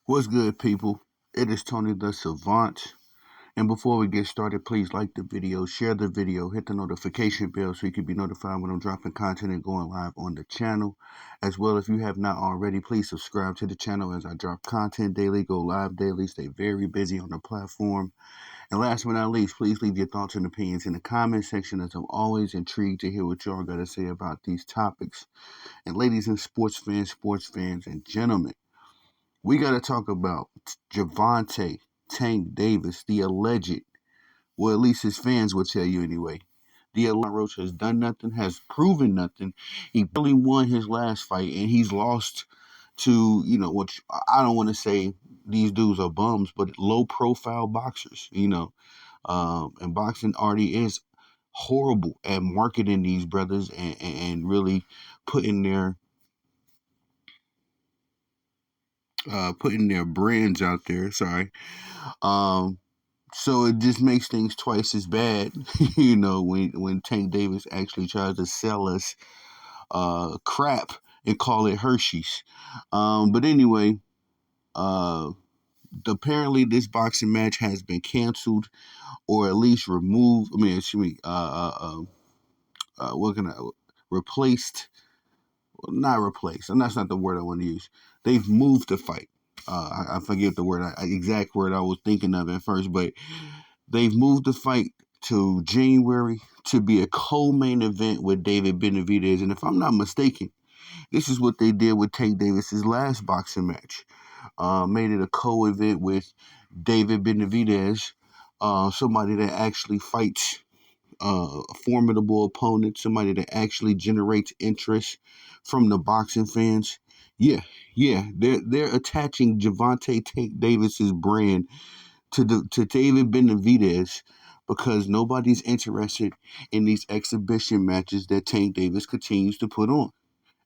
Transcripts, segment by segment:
What's good, people? It is Tony the Savant. And before we get started, please like the video, share the video, hit the notification bell so you can be notified when I'm dropping content and going live on the channel. As well, if you have not already, please subscribe to the channel as I drop content daily, go live daily, stay very busy on the platform. And last but not least, please leave your thoughts and opinions in the comment section, as I'm always intrigued to hear what y'all got to say about these topics. And ladies and sports fans, and gentlemen, we got to talk about Javante Tank Davis, the alleged, well, at least his fans will tell you anyway. The Lamont Roach has done nothing, has proven nothing. He barely won his last fight, and he's lost to, which I don't want to say these dudes are bums, but low profile boxers, and boxing already is horrible at marketing these brothers and really putting their putting their brands out there. Sorry. Um, So it just makes things twice as bad, when Tank Davis actually tries to sell us crap and call it Hershey's. But anyway, uh, apparently this boxing match has been canceled or at least removed. I mean, excuse me, what can I replaced? Well, not replaced, and that's not the word I want to use. They've moved the fight. I forget the word, exact word I was thinking of at first, but they've moved the fight to January to be a co-main event with David Benavidez. And if I'm not mistaken, this is what they did with Tank Davis's last boxing match. Made it a co-event with David Benavidez, somebody that actually fights a formidable opponent, somebody that actually generates interest from the boxing fans. Yeah, yeah, they're attaching Javante Tank Davis's brand to David Benavidez because nobody's interested in these exhibition matches that Tank Davis continues to put on.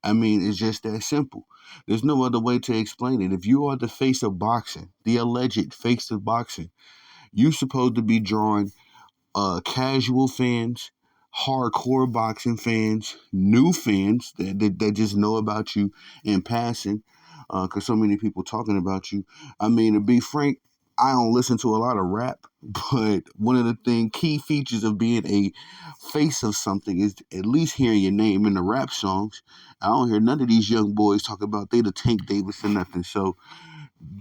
I mean, it's just that simple. There's no other way to explain it. If you are the face of boxing, the alleged face of boxing, you're supposed to be drawing casual fans, hardcore boxing fans, new fans that just know about you in passing, because so many people talking about you. I mean, to be frank, I don't listen to a lot of rap, but one of the key features of being a face of something is at least hearing your name in the rap songs. I don't hear none of these young boys talk about they the Tank Davis or nothing. So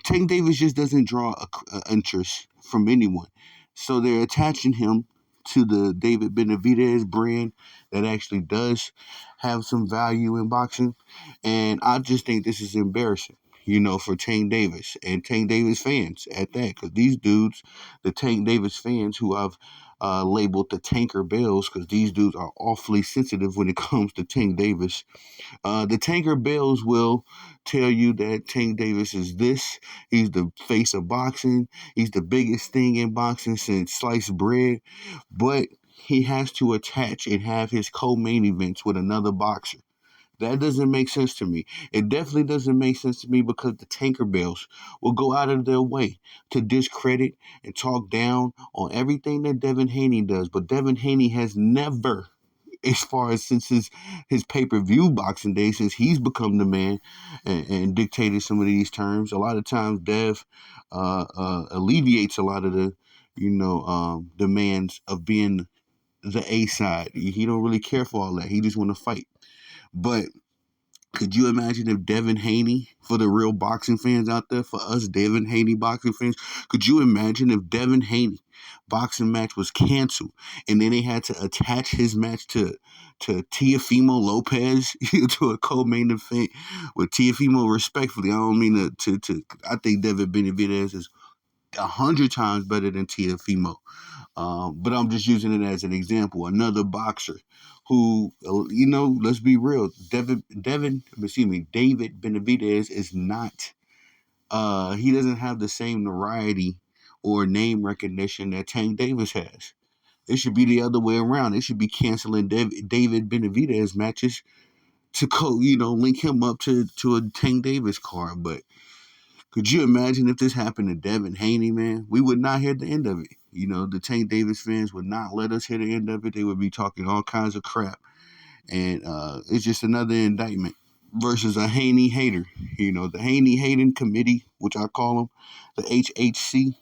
Tank Davis just doesn't draw a interest from anyone. So they're attaching him to the David Benavidez brand that actually does have some value in boxing. And I just think this is embarrassing, for Tank Davis and Tank Davis fans at that. Because these dudes, the Tank Davis fans who I've labeled the Tanker Bells, because these dudes are awfully sensitive when it comes to Tank Davis. The Tanker Bells will tell you that Tank Davis is this. He's the face of boxing. He's the biggest thing in boxing since sliced bread. But he has to attach and have his co-main events with another boxer. That doesn't make sense to me. It definitely doesn't make sense to me because the Tanker Bells will go out of their way to discredit and talk down on everything that Devin Haney does. But Devin Haney has never, as far as since his pay-per-view boxing day, since he's become the man and dictated some of these terms, a lot of times Dev alleviates a lot of the demands of being the A side. He don't really care for all that. He just want to fight. But could you imagine if Devin Haney, for the real boxing fans out there, for us Devin Haney boxing fans, could you imagine if Devin Haney boxing match was canceled and then they had to attach his match to Teofimo Lopez to a co-main event with Teofimo? Respectfully, I don't mean to I think Devin Benavidez is 100 times better than Teofimo. But I'm just using it as an example. Another boxer who, let's be real, David Benavidez is not. He doesn't have the same notoriety or name recognition that Tank Davis has. It should be the other way around. It should be canceling David Benavidez matches to link him up to a Tank Davis card. But could you imagine if this happened to Devin Haney, man? We would not hear the end of it. The Tank Davis fans would not let us hear the end of it. They would be talking all kinds of crap. And it's just another indictment. versus a Haney hater. You know, the Haney hating committee, which I call them, the HHC.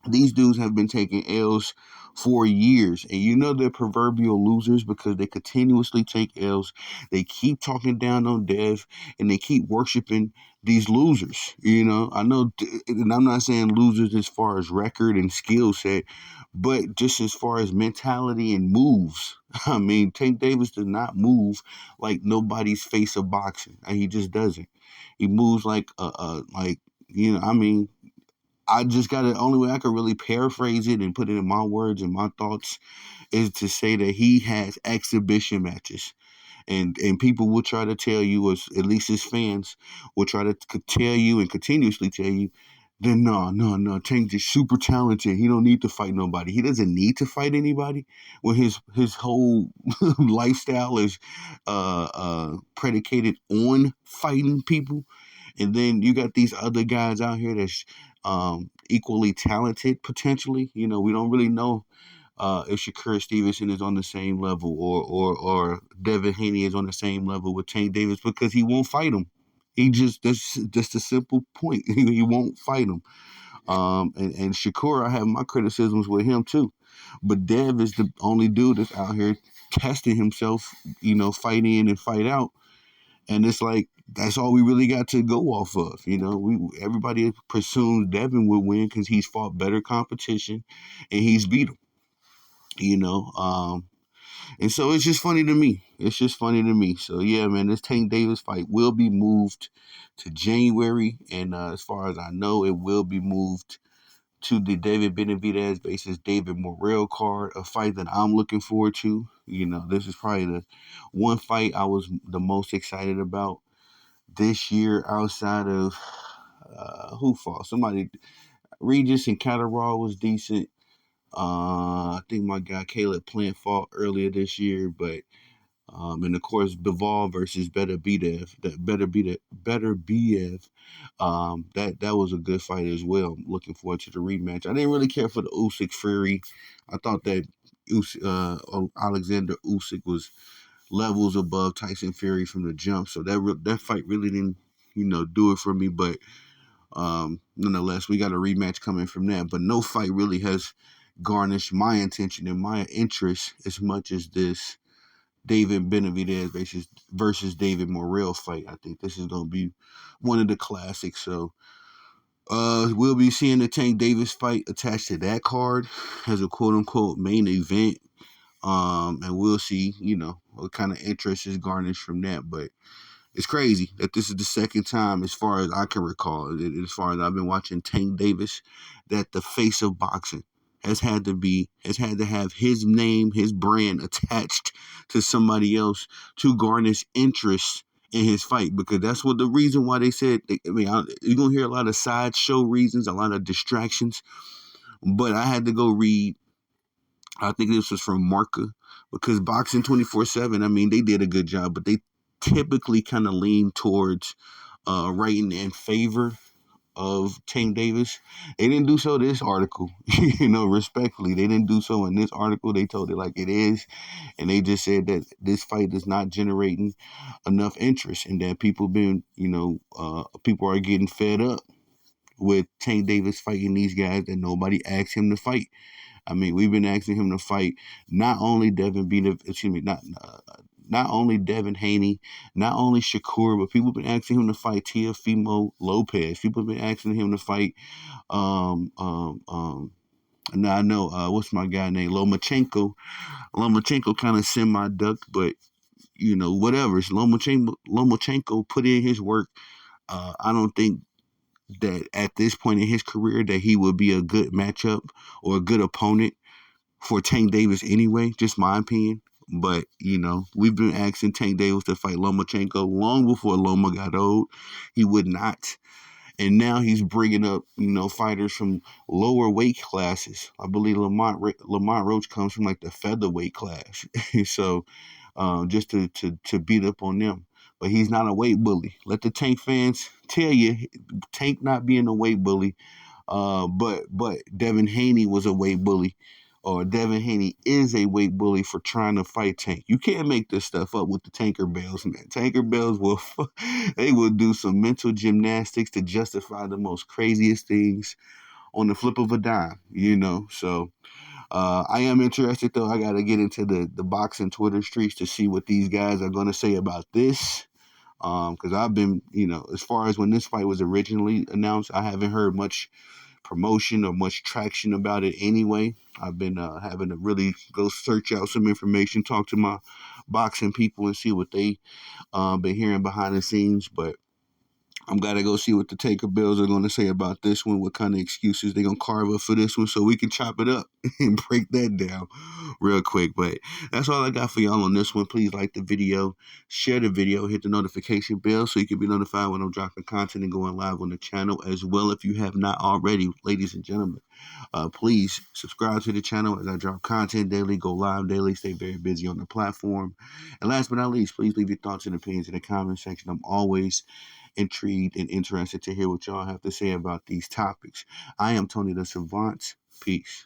These dudes have been taking L's for years, and you know they're proverbial losers because they continuously take L's. They keep talking down on Dev, and they keep worshiping these losers. You know, I know, and I'm not saying losers as far as record and skill set, but just as far as mentality and moves. I mean, Tank Davis does not move like nobody's face of boxing. He just doesn't. He moves like like, you know. I mean, I just got to, only way I could really paraphrase it and put it in my words and my thoughts is to say that he has exhibition matches. And people will try to tell you, or at least his fans will try to tell you and continuously tell you, then no, Tank is super talented. He don't need to fight nobody. He doesn't need to fight anybody when his whole lifestyle is predicated on fighting people. And then you got these other guys out here that's equally talented potentially. You know, we don't really know if Shakur Stevenson is on the same level, or Devin Haney is on the same level with Tank Davis, because he won't fight him. He just, that's just a simple point. He won't fight him. And Shakur, I have my criticisms with him too, but Dev is the only dude that's out here testing himself. You know, fight in and fight out, and it's like that's all we really got to go off of. You know, we everybody presumes Devin would win because he's fought better competition and he's beat him. You know, and so it's just funny to me. It's just funny to me. So yeah, man, this Tank Davis fight will be moved to January, and as far as I know, it will be moved to the David Benavidez versus David Morrell card, a fight that I'm looking forward to. You know, this is probably the one fight I was the most excited about this year outside of who fought somebody. Regis and Catterall was decent. I think my guy Caleb Plant fought earlier this year, but and of course Bivol versus Better Biev, Better Biev. That was a good fight as well. I'm looking forward to the rematch. I didn't really care for the Usyk Fury. I thought that Alexander Usyk was levels above Tyson Fury from the jump, so that fight really didn't, you know, do it for me. But nonetheless, we got a rematch coming from that. But no fight really has garnished my attention and my interest as much as this David Benavidez versus David Morrell fight. I think this is gonna be one of the classics. So we'll be seeing the Tank Davis fight attached to that card as a quote unquote main event. And we'll see, you know, what kind of interest is garnished from that. But it's crazy that this is the second time, as far as I can recall, as far as I've been watching Tank Davis, that the face of boxing has had to have his name, his brand attached to somebody else to garnish interest in his fight. Because that's what the reason why they said. You're gonna hear a lot of sideshow reasons, a lot of distractions. But I had to go read. I think this was from Marca, because Boxing 24/7, I mean, they did a good job, but they typically kind of lean towards writing in favor of Tank Davis. They didn't do so this article, you know, respectfully. They didn't do so in this article. They told it like it is. And they just said that this fight is not generating enough interest, and that people are getting fed up with Tank Davis fighting these guys that nobody asked him to fight. I mean, we've been asking him to fight not only not only Devin Haney, not only Shakur, but people have been asking him to fight Teofimo Lopez. People have been asking him to fight. Now I know what's my guy named Lomachenko. Lomachenko kind of semi ducked, but you know whatever. Lomachenko put in his work. I don't think that at this point in his career that he would be a good matchup or a good opponent for Tank Davis anyway, just my opinion. But, you know, we've been asking Tank Davis to fight Lomachenko long before Loma got old. He would not. And now he's bringing up, you know, fighters from lower weight classes. I believe Lamont Roach comes from like the featherweight class. So just to beat up on them. But he's not a weight bully. Let the Tank fans tell you, Tank not being a weight bully. But Devin Haney was a weight bully or Devin Haney is a weight bully for trying to fight Tank. You can't make this stuff up with the Tanker Bells, man. Tanker Bells will they will do some mental gymnastics to justify the most craziest things on the flip of a dime, you know. So I am interested though. I gotta get into the boxing Twitter streets to see what these guys are gonna say about this. Because I've been, you know, as far as when this fight was originally announced, I haven't heard much promotion or much traction about it anyway. I've been having to really go search out some information, talk to my boxing people and see what they been hearing behind the scenes. But I'm gotta go see what the Taker Bills are gonna say about this one, what kind of excuses they're gonna carve up for this one so we can chop it up and break that down real quick. But that's all I got for y'all on this one. Please like the video, share the video, hit the notification bell so you can be notified when I'm dropping content and going live on the channel as well. If you have not already, ladies and gentlemen, please subscribe to the channel as I drop content daily, go live daily, stay very busy on the platform. And last but not least, please leave your thoughts and opinions in the comment section. I'm always intrigued and interested to hear what y'all have to say about these topics. I am Tony the Savant. Peace.